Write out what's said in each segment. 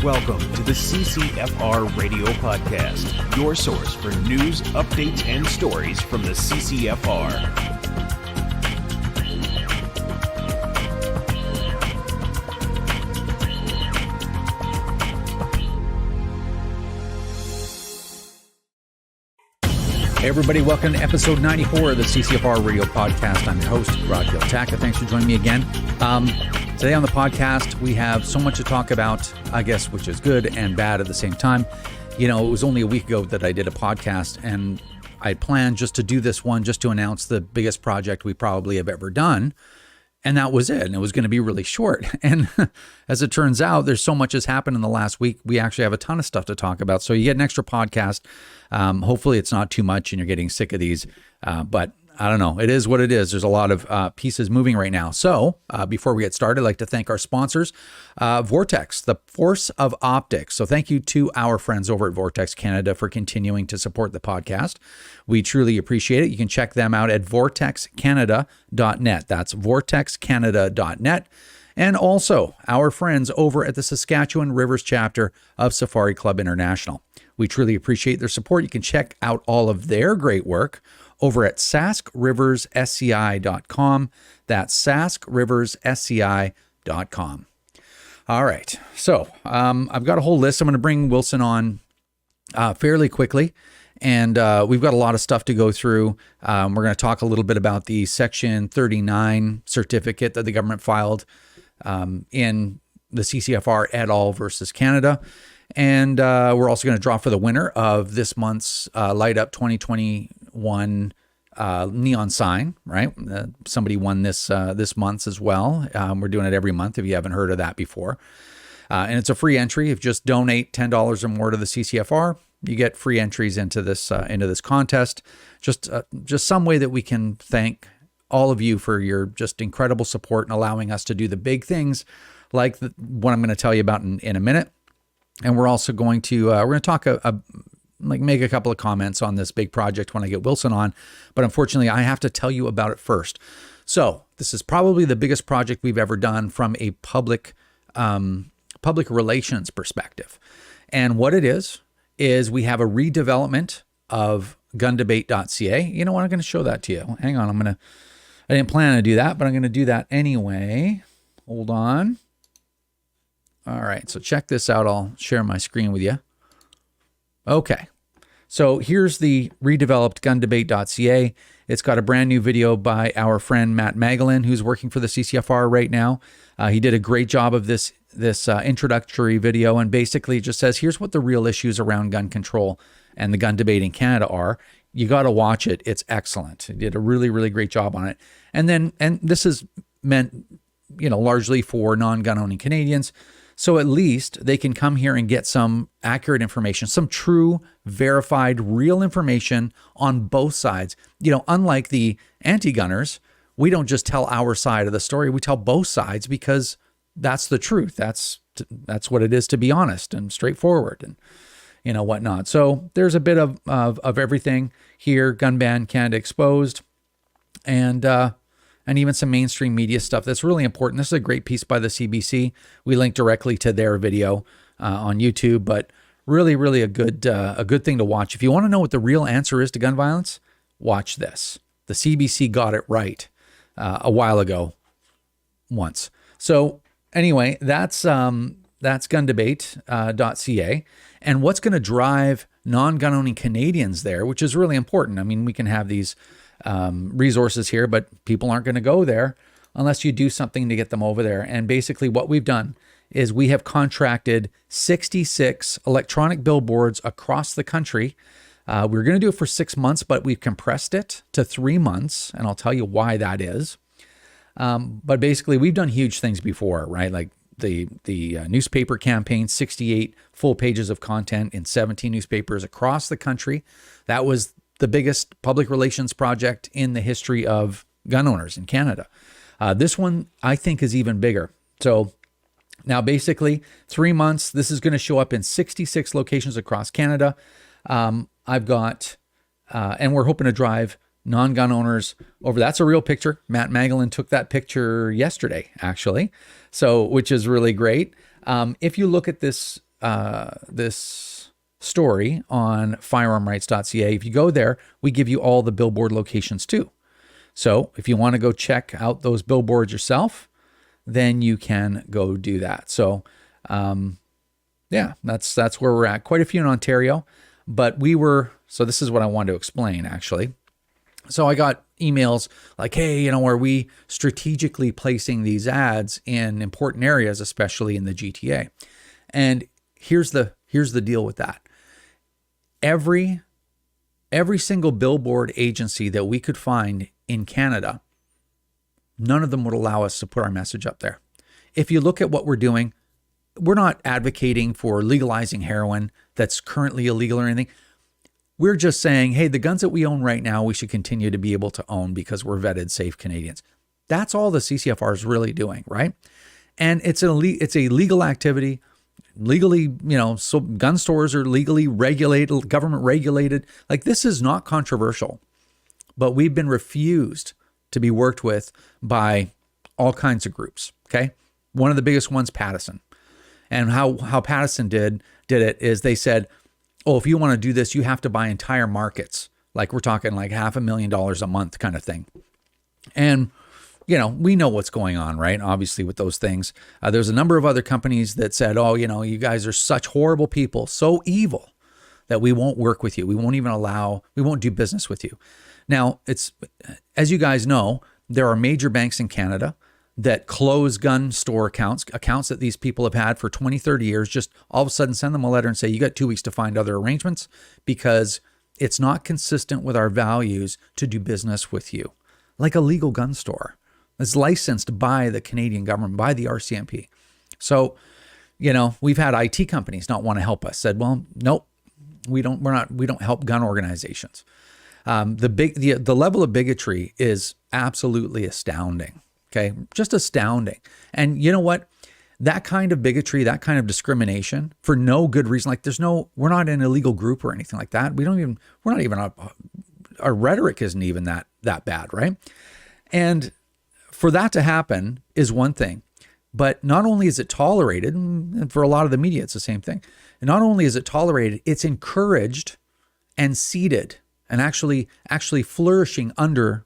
Welcome to the CCFR Radio Podcast, your source for news, updates, and stories from the CCFR. Hey everybody, welcome to episode 94 of the CCFR Radio Podcast. I'm your host, Gov't. Thanks for joining me again. Today on the podcast, we have so much to talk about, I guess, which is good and bad at the same time. You know, it was only a week ago that I did a podcast, and I planned just to do this one, just to announce the biggest project we probably have ever done. And that was it. And it was going to be really short. And as it turns out, there's so much has happened in the last week. We actually have a ton of stuff to talk about. So you get an extra podcast. Hopefully it's not too much and you're getting sick of these. But I don't know. It is what it is. There's a lot of pieces moving right now. So before we get started, I'd like to thank our sponsors, Vortex, the force of optics. So thank you to our friends over at Vortex Canada for continuing to support the podcast. We truly appreciate it. You can check them out at vortexcanada.net. That's vortexcanada.net. And also our friends over at the Saskatchewan Rivers chapter of Safari Club International. We truly appreciate their support. You can check out all of their great work over at saskriversSCI.com. That's saskriversSCI.com. All right. So I've got a whole list. I'm going to bring Wilson on fairly quickly. And we've got a lot of stuff to go through. We're going to talk a little bit about the Section 39 certificate that the government filed in the CCFR et al. Versus Canada. And we're also going to draw for the winner of this month's Light Up 2021 neon sign, right? Somebody won this month's as well. We're doing it every month if you haven't heard of that before. And it's a free entry. If you just donate $10 or more to the CCFR, you get free entries into this contest. Just some way that we can thank all of you for your just incredible support and allowing us to do the big things like what I'm going to tell you about in a minute. And we're also going to talk make a couple of comments on this big project when I get Wilson on, but unfortunately I have to tell you about it first. So this is probably the biggest project we've ever done from a public relations perspective. And what it is we have a redevelopment of gundebate.ca. You know what? I'm going to show that to you. Hang on. I didn't plan to do that, but I'm going to do that anyway. Hold on. All right, so check this out. I'll share my screen with you. Okay, so here's the redeveloped gundebate.ca. It's got a brand new video by our friend Matt Magdalene, who's working for the CCFR right now. He did a great job of this introductory video, and basically it just says, here's what the real issues around gun control and the gun debate in Canada are. You got to watch it. It's excellent. He did a really, really great job on it. And this is meant, largely for non-gun owning Canadians. So at least they can come here and get some accurate information, some true, verified, real information on both sides. Unlike the anti-gunners, we don't just tell our side of the story. We tell both sides because that's the truth. That's what it is to be honest and straightforward and whatnot. So there's a bit of everything here. Gun ban Canada exposed, and even some mainstream media stuff that's really important. This is a great piece by the CBC. We link directly to their video on YouTube, but really, really a good thing to watch. If you want to know what the real answer is to gun violence, watch this. The CBC got it right a while ago once. So anyway, that's gundebate.ca. And what's going to drive non-gun owning Canadians there, which is really important. I mean, we can have these resources here, but people aren't going to go there unless you do something to get them over there. And basically what we've done is we have contracted 66 electronic billboards across the country. We're going to do it for 6 months, but we've compressed it to 3 months. And I'll tell you why that is. But basically we've done huge things before, right? Like the newspaper campaign, 68 full pages of content in 17 newspapers across the country. That was the biggest public relations project in the history of gun owners in Canada. This one, I think, is even bigger. So now basically 3 months, this is going to show up in 66 locations across Canada. I've got, and we're hoping to drive non-gun owners over. That's a real picture. Matt Magdalene took that picture yesterday, actually. So, which is really great. If you look at this this story on firearmrights.ca. If you go there, we give you all the billboard locations too. So if you want to go check out those billboards yourself, then you can go do that. So yeah, that's where we're at. Quite a few in Ontario, but so this is what I wanted to explain actually. So I got emails like, hey, are we strategically placing these ads in important areas, especially in the GTA? And here's the deal with that. Every single billboard agency that we could find in Canada, none of them would allow us to put our message up there. If you look at what we're doing, we're not advocating for legalizing heroin that's currently illegal or anything. We're just saying, hey, the guns that we own right now, we should continue to be able to own because we're vetted, safe Canadians. That's all the CCFR is really doing, right? And it's a legal activity, legally, so gun stores are legally regulated, government regulated. Like, this is not controversial, but we've been refused to be worked with by all kinds of groups, okay? One of the biggest ones, Pattison. And how Pattison did it is they said, oh, if you want to do this, you have to buy entire markets. Like, we're talking like $500,000 a month kind of thing. And, we know what's going on, right? Obviously with those things. There's a number of other companies that said, oh, you guys are such horrible people, so evil that we won't work with you. We won't do business with you. Now, as you guys know, there are major banks in Canada that close gun store accounts that these people have had for 20, 30 years, just all of a sudden send them a letter and say, you got 2 weeks to find other arrangements because it's not consistent with our values to do business with you. Like a legal gun store. It's licensed by the Canadian government, by the RCMP. So, we've had IT companies not want to help us, said, well, nope, we don't help gun organizations. The level of bigotry is absolutely astounding. Okay, just astounding. And you know what? That kind of bigotry, that kind of discrimination for no good reason, like we're not an illegal group or anything like that. Our rhetoric isn't even that bad, right? And for that to happen is one thing, but not only is it tolerated, and for a lot of the media, it's the same thing. And not only is it tolerated, it's encouraged and seeded and actually flourishing under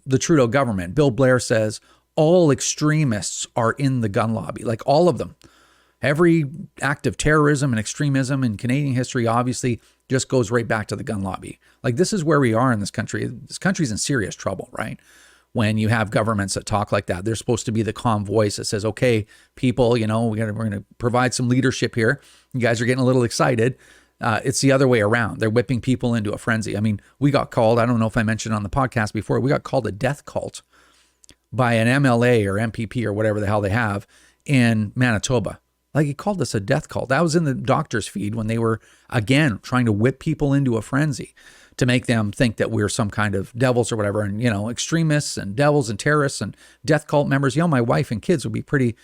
the Trudeau government. Bill Blair says all extremists are in the gun lobby, like all of them. Every act of terrorism and extremism in Canadian history obviously just goes right back to the gun lobby. Like, this is where we are in this country. This country's in serious trouble, right? When you have governments that talk like that, they're supposed to be the calm voice that says, okay, people, we're going to provide some leadership here. You guys are getting a little excited. It's the other way around. They're whipping people into a frenzy. I mean, we got called, I don't know if I mentioned on the podcast before, we got called a death cult by an MLA or MPP or whatever the hell they have in Manitoba. Like, he called us a death cult. That was in the doctor's feed when they were, again, trying to whip people into a frenzy to make them think that we're some kind of devils or whatever. And, extremists and devils and terrorists and death cult members. My wife and kids would be pretty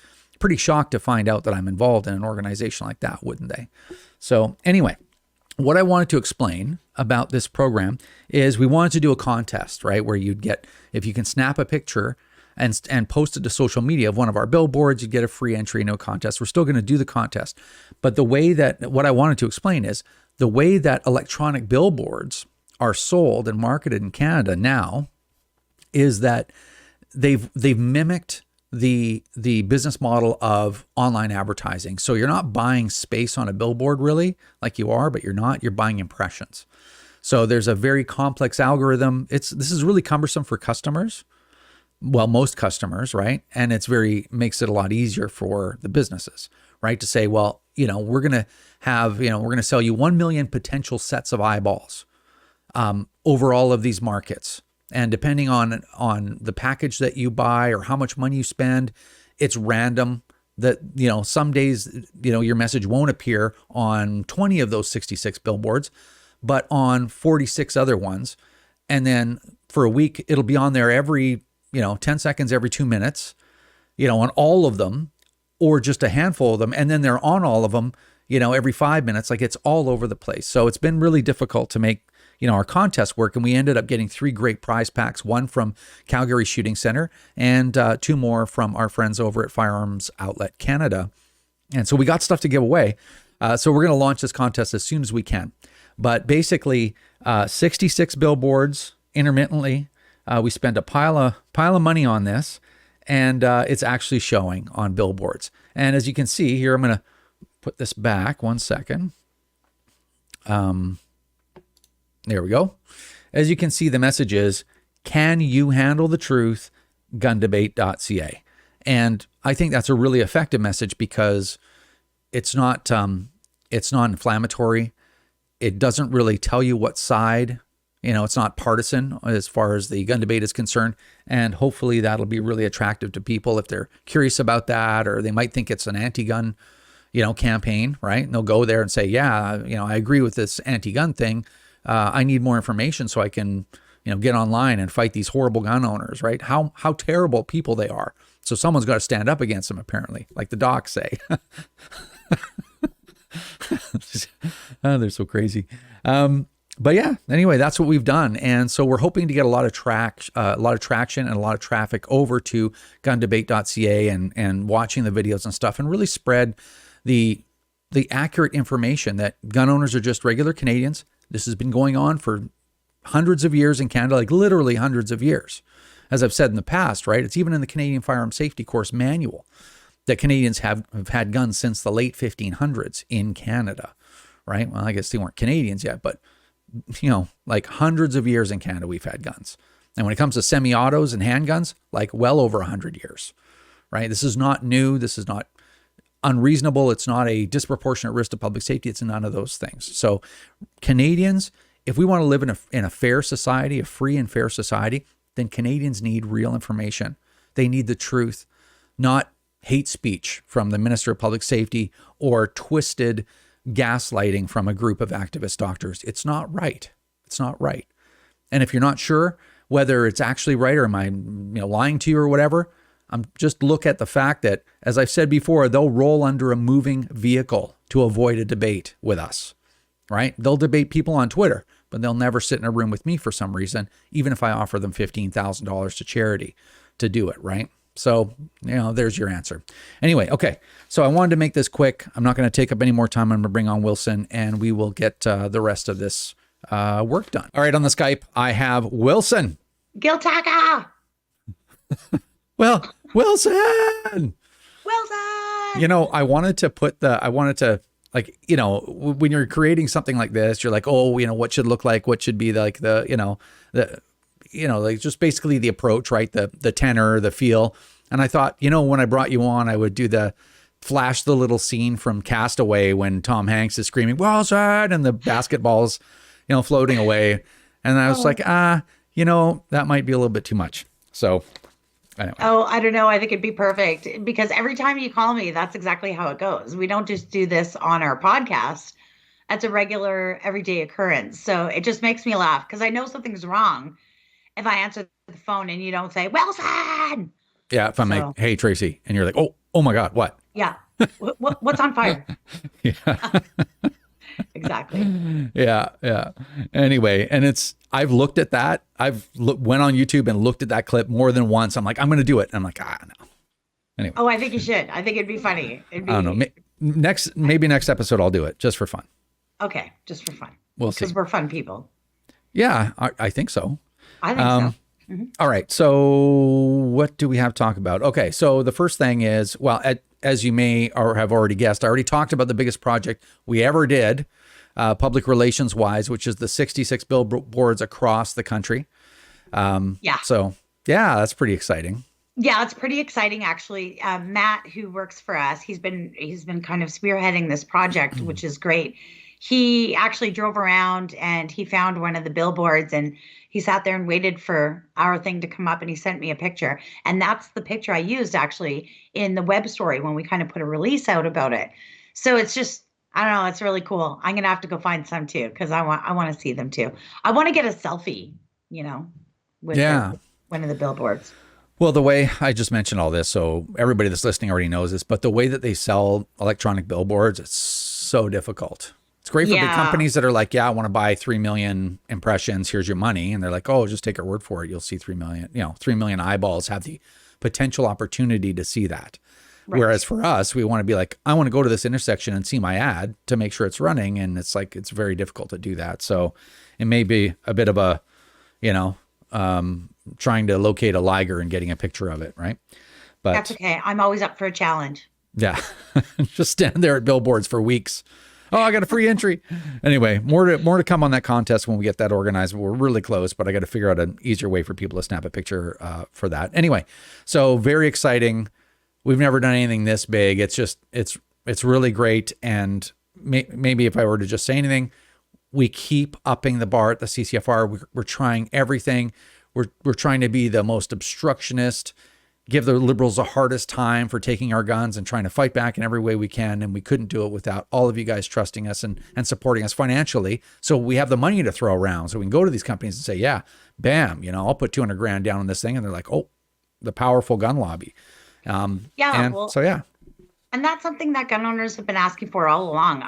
shocked to find out that I'm involved in an organization like that, wouldn't they? So anyway, what I wanted to explain about this program is we wanted to do a contest, right? Where you'd get, if you can snap a picture and post it to social media of one of our billboards, you'd get a free entry into a contest. We're still going to do the contest. But what I wanted to explain is the way that electronic billboards are sold and marketed in Canada now is that they've mimicked the business model of online advertising. So you're not buying space on a billboard really like you are, but you're buying impressions. So there's a very complex algorithm. This is really cumbersome for customers. Well, most customers, right? And makes it a lot easier for the businesses, right? To say, well, we're going to sell you 1 million potential sets of eyeballs over all of these markets. And depending on the package that you buy or how much money you spend, it's random that, some days, your message won't appear on 20 of those 66 billboards, but on 46 other ones. And then for a week, it'll be on there every 10 seconds, every 2 minutes, on all of them, or just a handful of them. And then they're on all of them, every 5 minutes, like it's all over the place. So it's been really difficult to make, our contest work. And we ended up getting 3 great prize packs, one from Calgary Shooting Center and 2 more from our friends over at Firearms Outlet Canada. And so we got stuff to give away. So we're going to launch this contest as soon as we can. But basically, 66 billboards intermittently. We spent a pile of money on this, and it's actually showing on billboards. And as you can see here, I'm going to put this back 1 second. There we go. As you can see, the message is, can you handle the truth? Gundebate.ca. And I think that's a really effective message because it's not inflammatory. It doesn't really tell you what side, it's not partisan as far as the gun debate is concerned. And hopefully that'll be really attractive to people if they're curious about that, or they might think it's an anti-gun, campaign, right? And they'll go there and say, yeah, I agree with this anti-gun thing. I need more information so I can, get online and fight these horrible gun owners, right? How terrible people they are. So someone's got to stand up against them, apparently, like the docs say. Oh, they're so crazy. But yeah, anyway, that's what we've done. And so we're hoping to get a lot of traction and a lot of traffic over to gundebate.ca and watching the videos and stuff, and really spread the accurate information that gun owners are just regular Canadians. This has been going on for hundreds of years in Canada, like literally hundreds of years. As I've said in the past, right? It's even in the Canadian Firearm Safety Course manual that Canadians have had guns since the late 1500s in Canada, right? Well, I guess they weren't Canadians yet, but like hundreds of years in Canada, we've had guns. And when it comes to semi-autos and handguns, like well over 100 years, right? This is not new. This is not unreasonable. It's not a disproportionate risk to public safety. It's none of those things. So Canadians, if we want to live in a fair society, a free and fair society, then Canadians need real information. They need the truth, not hate speech from the Minister of Public Safety or twisted gaslighting from a group of activist doctors. It's not right. It's not right. And if you're not sure whether it's actually right, or am I lying to you or whatever, just look at the fact that, as I've said before, they'll roll under a moving vehicle to avoid a debate with us, right? They'll debate people on Twitter, but they'll never sit in a room with me for some reason, even if I offer them $15,000 to charity to do it, right? So, there's your answer. Anyway, okay. So I wanted to make this quick. I'm not going to take up any more time. I'm going to bring on Wilson, and we will get the rest of this work done. All right, on the Skype, I have Wilson. Giltaca! Well, Wilson! I wanted to when you're creating something like this, you're like, what should look like, what should be like like just basically the approach, right? The tenor, the feel. And I thought, when I brought you on, I would do the little scene from Castaway when Tom Hanks is screaming, Wilson, and the basketball's, floating away. And I was like, that might be a little bit too much. So anyway. Oh, I don't know. I think it'd be perfect because every time you call me, that's exactly how it goes. We don't just do this on our podcast. That's a regular everyday occurrence. So it just makes me laugh because I know something's wrong if I answer the phone and you don't say, Wilson. Yeah. If I'm like, hey, Tracy, and you're like, oh my God, what? Yeah. What's on fire? Yeah. Exactly. Yeah. Anyway, and I've looked at that. Went on YouTube and looked at that clip more than once. I'm like, I'm going to do it. And I'm like, no. Anyway. Oh, I think you should. I think it'd be funny. I don't know. Maybe next episode I'll do it just for fun. Okay. Just for fun. We'll see. Because we're fun people. Yeah, I think so. I think so. Mm-hmm. All right. So what do we have to talk about? Okay. So the first thing is, as you may or have already guessed, I already talked about the biggest project we ever did, public relations wise, which is the 66 billboards across the country. Yeah. So yeah, that's pretty exciting. Yeah, it's pretty exciting, actually. Matt, who works for us, he's been kind of spearheading this project, which is great. He actually drove around and he found one of the billboards and he sat there and waited for our thing to come up and he sent me a picture. And that's the picture I used actually in the web story when we kind of put a release out about it. So it's just, I don't know, it's really cool. I'm going to have to go find some too, because I want to see them too. I want to get a selfie, with one of the billboards. Well, the way I just mentioned all this, so everybody that's listening already knows this, but the way that they sell electronic billboards, it's so difficult. It's great for big companies that are like, I want to buy 3 million impressions. Here's your money. And they're like, just take our word for it. You'll see 3 million, 3 million eyeballs have the potential opportunity to see that. Right. Whereas for us, we want to be like, I want to go to this intersection and see my ad to make sure it's running. And it's like, it's very difficult to do that. So it may be a bit of a, trying to locate a liger and getting a picture of it. Right. But That's okay. I'm always up for a challenge. yeah, just stand there at billboards for weeks. Oh, I got a free entry. Anyway, more to come on that contest when we get that organized. We're really close, but I got to figure out an easier way for people to snap a picture for that. Anyway, so very exciting. We've never done anything this big. It's just, it's really great. And maybe if I were to just say anything, we keep upping the bar at the CCFR. We're trying everything. We're trying to be the most obstructionist, give the liberals the hardest time for taking our guns and trying to fight back in every way we can. And we couldn't do it without all of you guys trusting us and supporting us financially. So we have the money to throw around. So we can go to these companies and say, yeah, bam, I'll put 200 grand down on this thing. And they're like, oh, the powerful gun lobby. And that's something that gun owners have been asking for all along.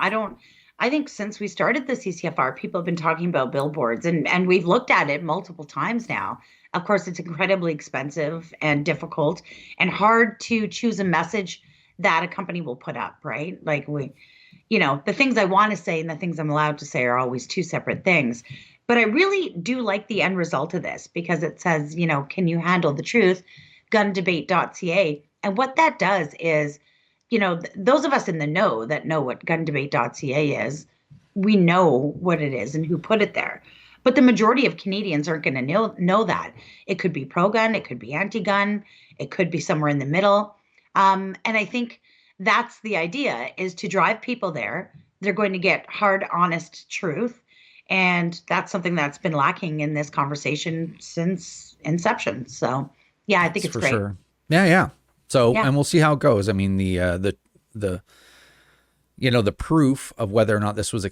I think since we started the CCFR, people have been talking about billboards and we've looked at it multiple times now. Of course, it's incredibly expensive and difficult and hard to choose a message that a company will put up, right? Like the things I want to say and the things I'm allowed to say are always two separate things. But I really do like the end result of this because it says, can you handle the truth? Gundebate.ca. And what that does is, those of us in the know that know what gundebate.ca is, we know what it is and who put it there. But the majority of Canadians aren't going to know that. It could be pro-gun, it could be anti-gun, it could be somewhere in the middle. And I think that's the idea, is to drive people there. They're going to get hard, honest truth. And that's something that's been lacking in this conversation since inception. So, yeah, I think it's great. Sure. Yeah. So, and we'll see how it goes. I mean, the proof of whether or not this was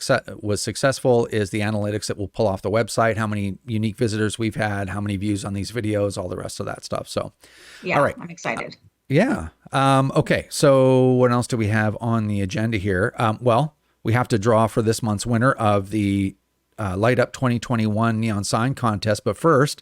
successful is the analytics that we'll pull off the website, how many unique visitors we've had, how many views on these videos, all the rest of that stuff. So, yeah, all right. I'm excited. Okay. So what else do we have on the agenda here? Well, we have to draw for this month's winner of the Light Up 2021 Neon Sign Contest. But first,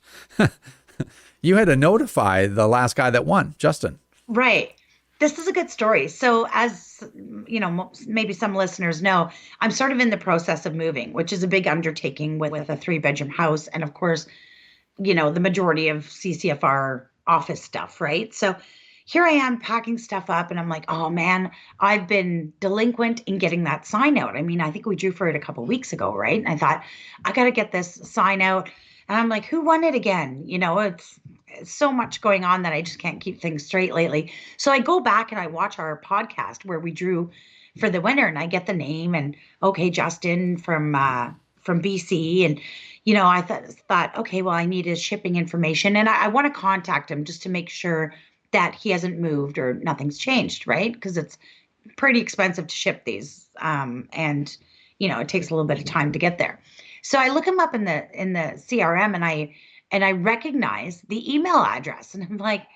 you had to notify the last guy that won, Justin. Right. This is a good story. So as maybe some listeners know, I'm sort of in the process of moving, which is a big undertaking with a 3-bedroom house. And of course, the majority of CCFR office stuff, right? So here I am packing stuff up and I'm like, oh man, I've been delinquent in getting that sign out. I mean, I think we drew for it a couple of weeks ago, right? And I thought, I got to get this sign out. And I'm like, who won it again? It's so much going on that I just can't keep things straight lately. So I go back and I watch our podcast where we drew for the winner and I get the name and okay, Justin from BC. And, I thought, okay, well, I need his shipping information and I want to contact him just to make sure that he hasn't moved or nothing's changed, right? Because it's pretty expensive to ship these. And, it takes a little bit of time to get there. So I look him up in the CRM and I recognize the email address and I'm like,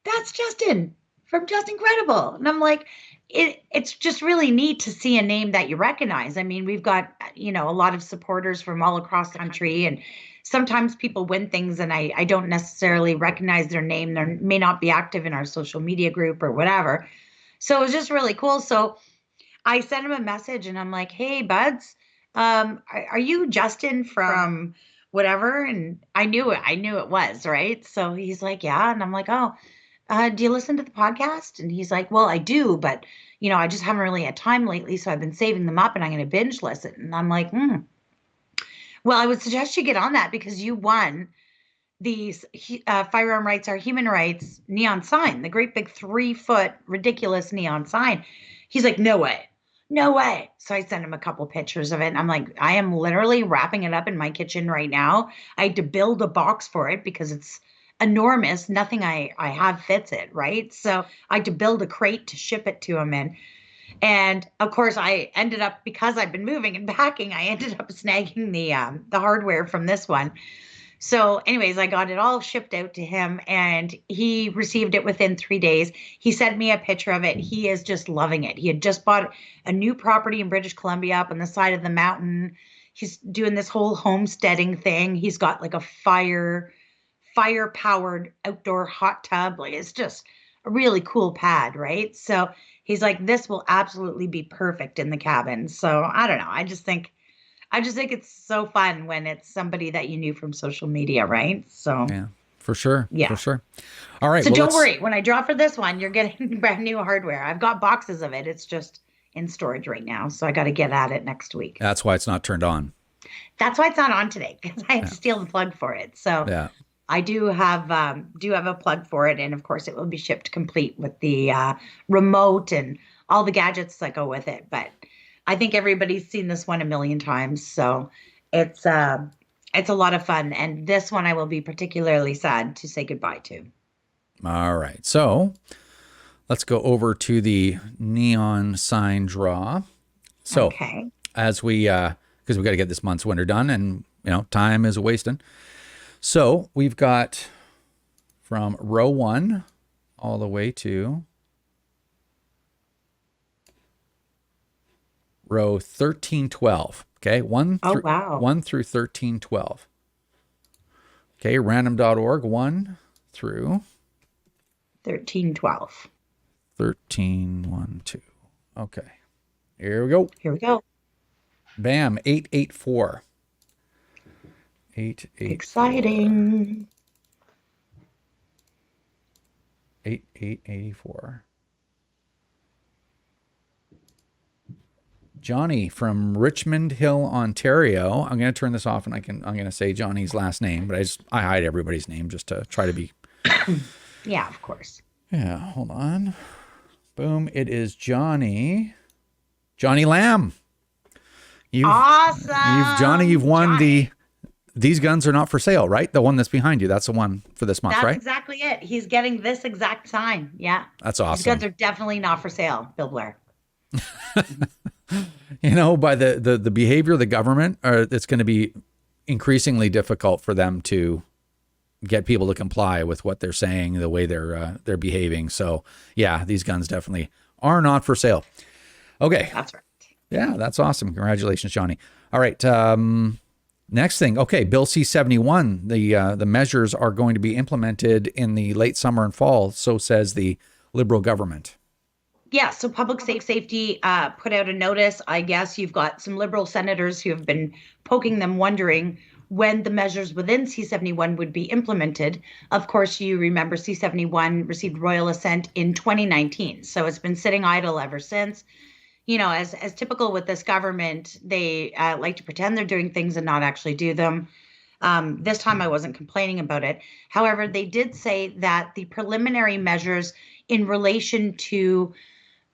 that's Justin from Just Incredible. And I'm like, it's just really neat to see a name that you recognize. I mean, we've got, a lot of supporters from all across the country and sometimes people win things and I don't necessarily recognize their name. They may not be active in our social media group or whatever. So it was just really cool. So I sent him a message and I'm like, hey, buds, are you Justin from whatever? And I knew it was, right? So he's like, yeah. And I'm like, oh, do you listen to the podcast? And he's like, well, I do, but I just haven't really had time lately. So I've been saving them up and I'm going to binge listen. And I'm like, well, I would suggest you get on that because you won these Firearm Rights Are Human Rights neon sign, the great big 3-foot ridiculous neon sign. He's like, no way. So I sent him a couple pictures of it. And I'm like, I am literally wrapping it up in my kitchen right now. I had to build a box for it because it's enormous. Nothing I have fits it, right? So I had to build a crate to ship it to him in. And of course, I ended up, because I've been moving and packing, I ended up snagging the hardware from this one. So anyways, I got it all shipped out to him and he received it within 3 days. He sent me a picture of it. He is just loving it. He had just bought a new property in British Columbia up on the side of the mountain. He's doing this whole homesteading thing. He's got like a fire-powered outdoor hot tub. Like it's just a really cool pad, right? So he's like, this will absolutely be perfect in the cabin. So I don't know. I just think it's so fun when it's somebody that you knew from social media, right? So Yeah, for sure. yeah. For sure. All right. So Well, don't worry. When I draw for this one, you're getting brand new hardware. I've got boxes of it. It's just in storage right now. So I got to get at it next week. that's why it's not turned on. That's why it's not on today, because I had to steal the plug for it. So Yeah. I do have a plug for it, and of course it will be shipped complete with the remote and all the gadgets that go with it. But I think everybody's seen this one a million times, so it's a lot of fun. And this one I will be particularly sad to say goodbye to. All right. So let's go over to the neon sign draw. So Okay. as we, because we got to get this month's winter done, and time is wasting. So we've got from row 1 all the way to row 1312. Okay, 1 Oh, through wow. 1 through 1312. Okay, random.org 1 through 1312. 1312. Okay, here we go. Here we go. Bam, 884. 884. Exciting. 8884. Johnny from Richmond Hill, Ontario. I'm going to turn this off, and I'm going to say Johnny's last name, but I hide everybody's name just to try to be. Yeah, of course. Yeah, hold on. Boom. It is Johnny Lamb. Awesome. You've won Johnny. These guns are not for sale, right? The one that's behind you. That's the one for this month, That's right? exactly it. He's getting this exact sign. Yeah. That's These awesome. guns are definitely not for sale, Bill Blair. By the behavior of the government, it's going to be increasingly difficult for them to get people to comply with what they're saying, the way they're behaving. So yeah, these guns definitely are not for sale. Okay. That's right. Yeah, that's awesome. Congratulations, Johnny. All right. Next thing. Okay. Bill C-71. The measures are going to be implemented in the late summer and fall. So says the Liberal government. Yeah, so Public Safety put out a notice. I guess you've got some Liberal senators who have been poking them, wondering when the measures within C-71 would be implemented. Of course, you remember C-71 received royal assent in 2019, so it's been sitting idle ever since. As typical with this government, they like to pretend they're doing things and not actually do them. This time I wasn't complaining about it. However, they did say that the preliminary measures in relation to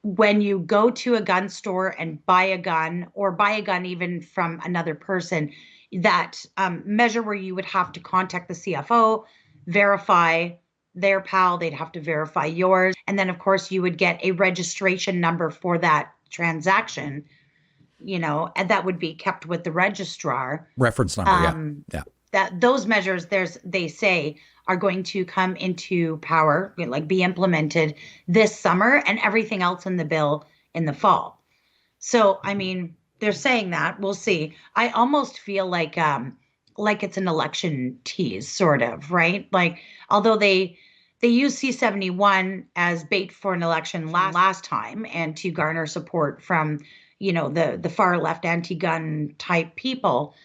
when you go to a gun store and buy a gun, or buy a gun even from another person, that measure where you would have to contact the CFO, verify their PAL, they'd have to verify yours. And then, of course, you would get a registration number for that transaction, and that would be kept with the registrar. Reference number, yeah. That those measures, they say, are going to come into power, like be implemented this summer, and everything else in the bill in the fall. So, I mean, they're saying that. We'll see. I almost feel like it's an election tease, sort of, right? Like, although they used C-71 as bait for an election last time, and to garner support from, the far left anti-gun type people.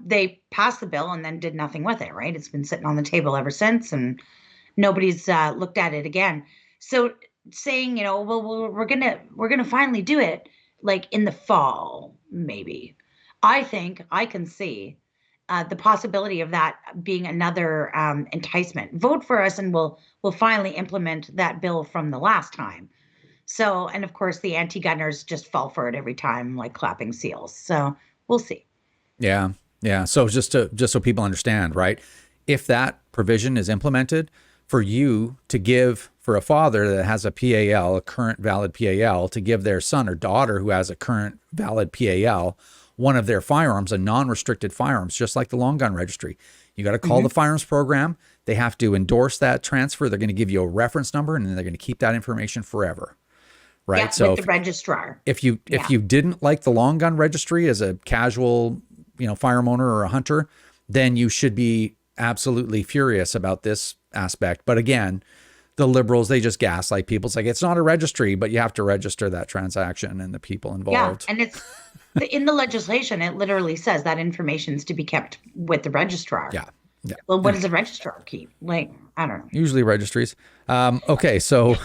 They passed the bill and then did nothing with it, right? It's been sitting on the table ever since, and nobody's looked at it again. So saying, well, we're gonna finally do it, like in the fall, maybe. I think I can see the possibility of that being another enticement. Vote for us, and we'll finally implement that bill from the last time. So, and of course, the anti-gunners just fall for it every time, like clapping seals. So we'll see. Yeah. So just so people understand, right? If that provision is implemented, for you to give, for a father that has a PAL, a current valid PAL, to give their son or daughter who has a current valid PAL, one of their firearms, a non-restricted firearms, just like the long gun registry. You got to call the firearms program. They have to endorse that transfer. They're going to give you a reference number, and then they're going to keep that information forever. Right. Yeah, so with the registrar. If you didn't like the long gun registry as a casual, firearm owner or a hunter, then you should be absolutely furious about this aspect. But again, the Liberals, they just gaslight people. It's like, it's not a registry, but you have to register that transaction and the people involved. Yeah, and it's in the legislation, it literally says that information is to be kept with the registrar. Yeah. Yeah. Well, what does the registrar keep? Like, I don't know. Usually registries. Okay, so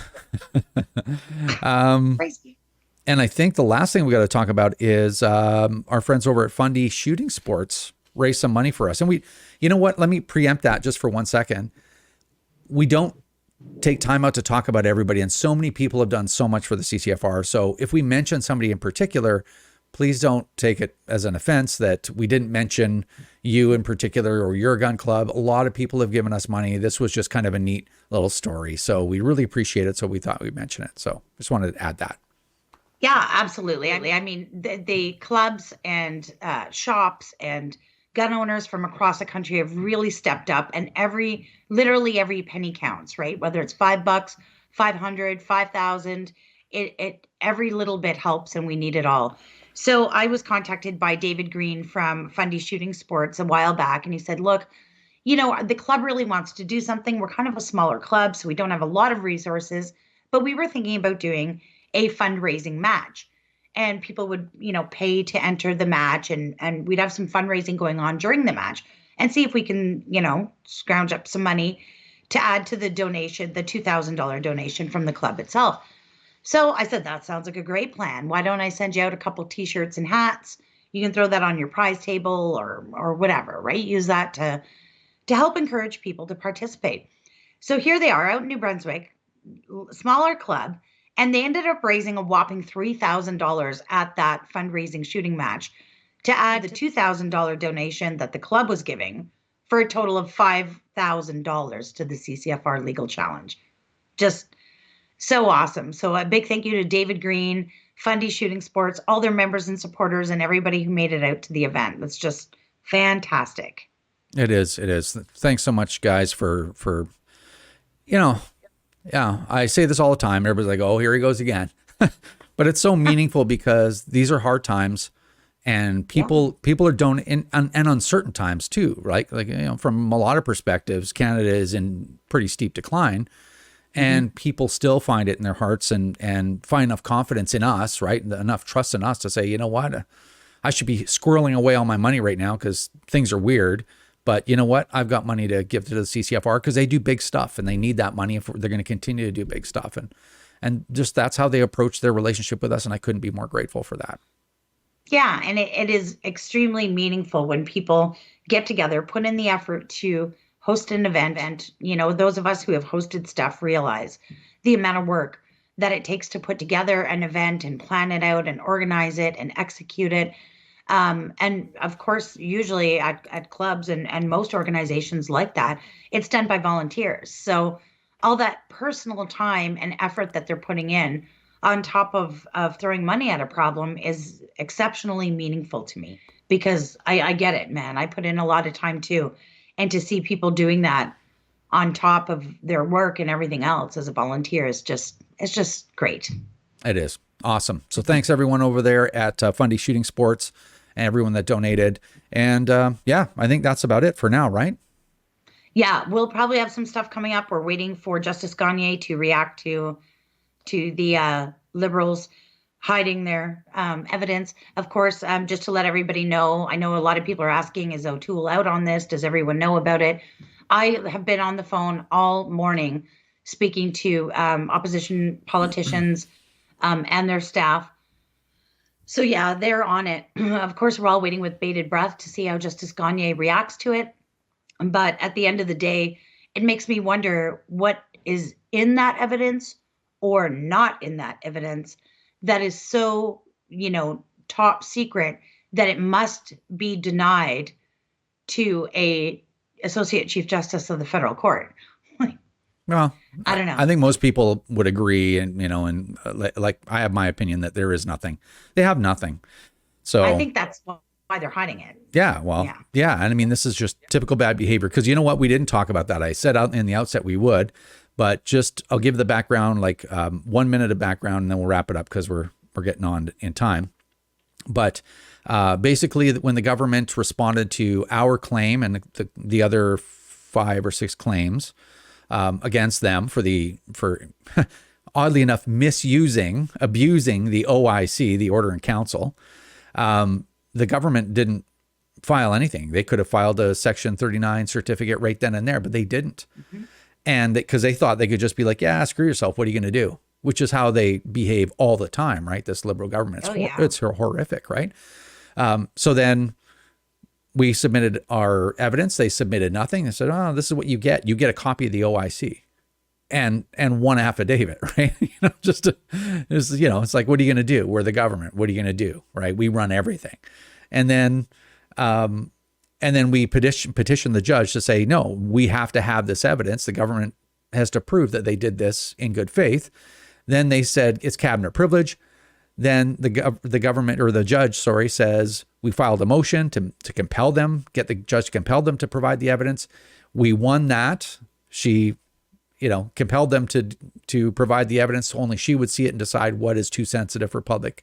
Crazy. and I think the last thing we got to talk about is our friends over at Fundy Shooting Sports raised some money for us. And we, you know what? Let me preempt that just for 1 second. We don't take time out to talk about everybody, and so many people have done so much for the CCFR. So if we mention somebody in particular, please don't take it as an offense that we didn't mention you in particular or your gun club. A lot of people have given us money. This was just kind of a neat little story. So we really appreciate it. So we thought we'd mention it. So just wanted to add that. Yeah, absolutely. I mean, the clubs and shops and gun owners from across the country have really stepped up, and literally every penny counts, right? Whether it's $5, 500, 5,000, every little bit helps, and we need it all. So I was contacted by David Green from Fundy Shooting Sports a while back, and he said, look, the club really wants to do something. We're kind of a smaller club, so we don't have a lot of resources, but we were thinking about doing a fundraising match. And people would, pay to enter the match, and we'd have some fundraising going on during the match and see if we can, scrounge up some money to add to the donation, the $2,000 donation from the club itself. So I said, that sounds like a great plan. Why don't I send you out a couple T-shirts and hats? You can throw that on your prize table or whatever, right? Use that to help encourage people to participate. So here they are out in New Brunswick, smaller club. And they ended up raising a whopping $3,000 at that fundraising shooting match to add the $2,000 donation that the club was giving for a total of $5,000 to the CCFR Legal Challenge. Just so awesome. So a big thank you to David Green, Fundy Shooting Sports, all their members and supporters, and everybody who made it out to the event. It's just fantastic. It is. It is. Thanks so much, guys, for yeah, I say this all the time. Everybody's like, oh, here he goes again. But it's so meaningful because these are hard times, and people are donating, and uncertain times too, right? Like, from a lot of perspectives, Canada is in pretty steep decline, and people still find it in their hearts and find enough confidence in us, right? Enough trust in us to say, you know what, I should be squirreling away all my money right now because things are weird. But you know what? I've got money to give to the CCFR because they do big stuff, and they need that money if they're going to continue to do big stuff. And just that's how they approach their relationship with us. And I couldn't be more grateful for that. Yeah. And it is extremely meaningful when people get together, put in the effort to host an event. And, those of us who have hosted stuff realize the amount of work that it takes to put together an event and plan it out and organize it and execute it. And of course, usually at clubs and most organizations like that, it's done by volunteers. So all that personal time and effort that they're putting in on top of throwing money at a problem is exceptionally meaningful to me because I get it, man. I put in a lot of time too. And to see people doing that on top of their work and everything else as a volunteer it's just great. It is awesome. So thanks everyone over there at Fundy Shooting Sports. And everyone that donated. And I think that's about it for now, right? Yeah, we'll probably have some stuff coming up. We're waiting for Justice Gagné to react to the Liberals hiding their evidence. Of course, just to let everybody know, I know a lot of people are asking, is O'Toole out on this? Does everyone know about it? I have been on the phone all morning speaking to opposition politicians and their staff. So yeah, they're on it. Of course, we're all waiting with bated breath to see how Justice Gagné reacts to it. But at the end of the day, it makes me wonder what is in that evidence or not in that evidence that is so, top secret that it must be denied to a Associate Chief Justice of the Federal Court. Well, I don't know. I think most people would agree, and like I have my opinion that there is nothing. They have nothing. So I think that's why they're hiding it. Yeah, well, yeah. And I mean, this is just typical bad behavior because you know what? We didn't talk about that. I said out in the outset we would, but just I'll give the background, like 1 minute of background, and then we'll wrap it up because we're getting on in time. But basically, when the government responded to our claim and the other 5 or 6 claims, against them for oddly enough, abusing the OIC, the Order in Council. The government didn't file anything. They could have filed a Section 39 certificate right then and there, but they didn't. Mm-hmm. And because they thought they could just be like, yeah, screw yourself. What are you going to do? Which is how they behave all the time, right? This liberal government. It's horrific, right? So then we submitted our evidence. They submitted nothing. They said, oh, this is what you get. You get a copy of the OIC and one affidavit, right? It's like, what are you going to do? We're the government. What are you going to do, right? We run everything. And then we petition the judge to say, no, we have to have this evidence. The government has to prove that they did this in good faith. Then they said it's cabinet privilege. Then the government, or the judge, says we filed a motion to compel them, get the judge to compel them to provide the evidence. We won that. She, compelled them to provide the evidence. Only she would see it and decide what is too sensitive for public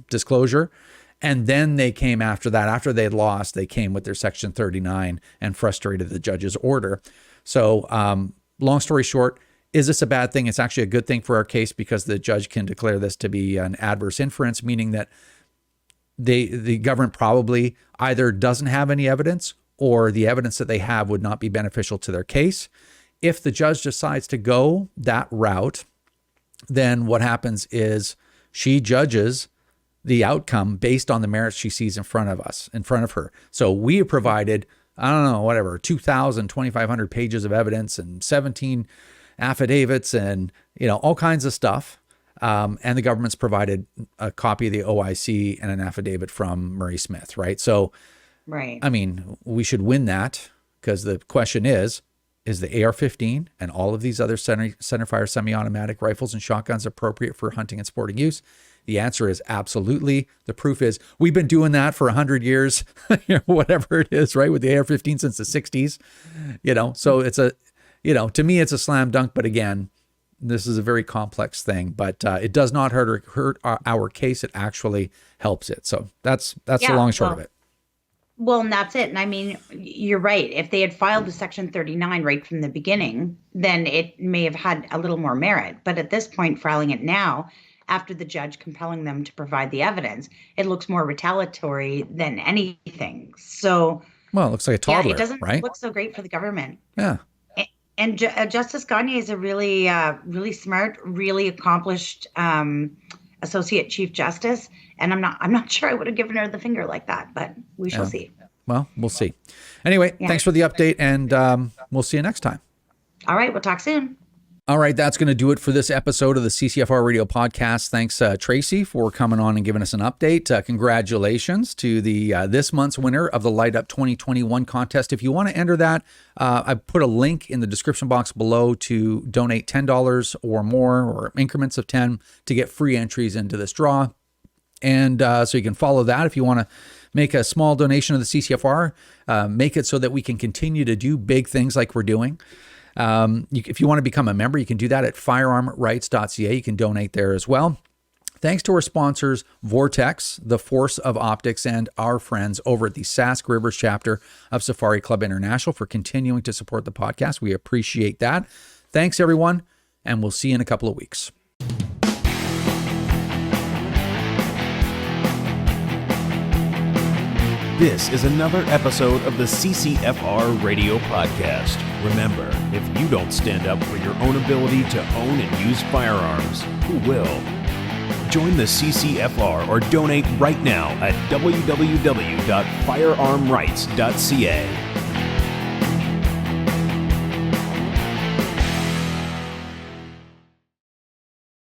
disclosure. And then they came after that. After they had lost, they came with their Section 39 and frustrated the judge's order. So long story short, is this a bad thing? It's actually a good thing for our case because the judge can declare this to be an adverse inference, meaning that the government probably either doesn't have any evidence or the evidence that they have would not be beneficial to their case. If the judge decides to go that route, then what happens is she judges the outcome based on the merits she sees in front of her. So we have provided, 2,000, 2,500 pages of evidence and 17 affidavits and, all kinds of stuff. And the government's provided a copy of the OIC and an affidavit from Murray Smith, right? So, right. I mean, we should win that because the question is the AR-15 and all of these other centerfire semi-automatic rifles and shotguns appropriate for hunting and sporting use? The answer is absolutely. The proof is we've been doing that for 100 years, whatever it is, right? With the AR-15 since the 60s, so it's to me, it's a slam dunk. But again, this is a very complex thing, but it does not hurt our case. It actually helps it. So that's the long and short of it. Well, and that's it. And I mean, you're right. If they had filed the Section 39 right from the beginning, then it may have had a little more merit. But at this point, filing it now, after the judge compelling them to provide the evidence, it looks more retaliatory than anything. So, well, it looks like a toddler, it doesn't right? look so great for the government. Yeah. And Justice Gagne is a really, really smart, really accomplished Associate Chief Justice. And I'm not sure I would have given her the finger like that, but we shall see. Well, we'll see. Anyway, thanks for the update, and we'll see you next time. All right, we'll talk soon. All right, that's going to do it for this episode of the CCFR Radio Podcast. Thanks, Tracy, for coming on and giving us an update. Congratulations to the this month's winner of the Light Up 2021 contest. If you want to enter that, I put a link in the description box below to donate $10 or more, or increments of 10, to get free entries into this draw. And so you can follow that if you want to make a small donation to the CCFR, make it so that we can continue to do big things like we're doing. If you want to become a member, you can do that at firearmrights.ca. You can donate there as well. Thanks to our sponsors, Vortex, the Force of Optics, and our friends over at the Sask Rivers chapter of Safari Club International for continuing to support the podcast. We appreciate that. Thanks, everyone, and we'll see you in a couple of weeks. This is another episode of the CCFR Radio Podcast. Remember, if you don't stand up for your own ability to own and use firearms, who will? Join the CCFR or donate right now at www.firearmrights.ca.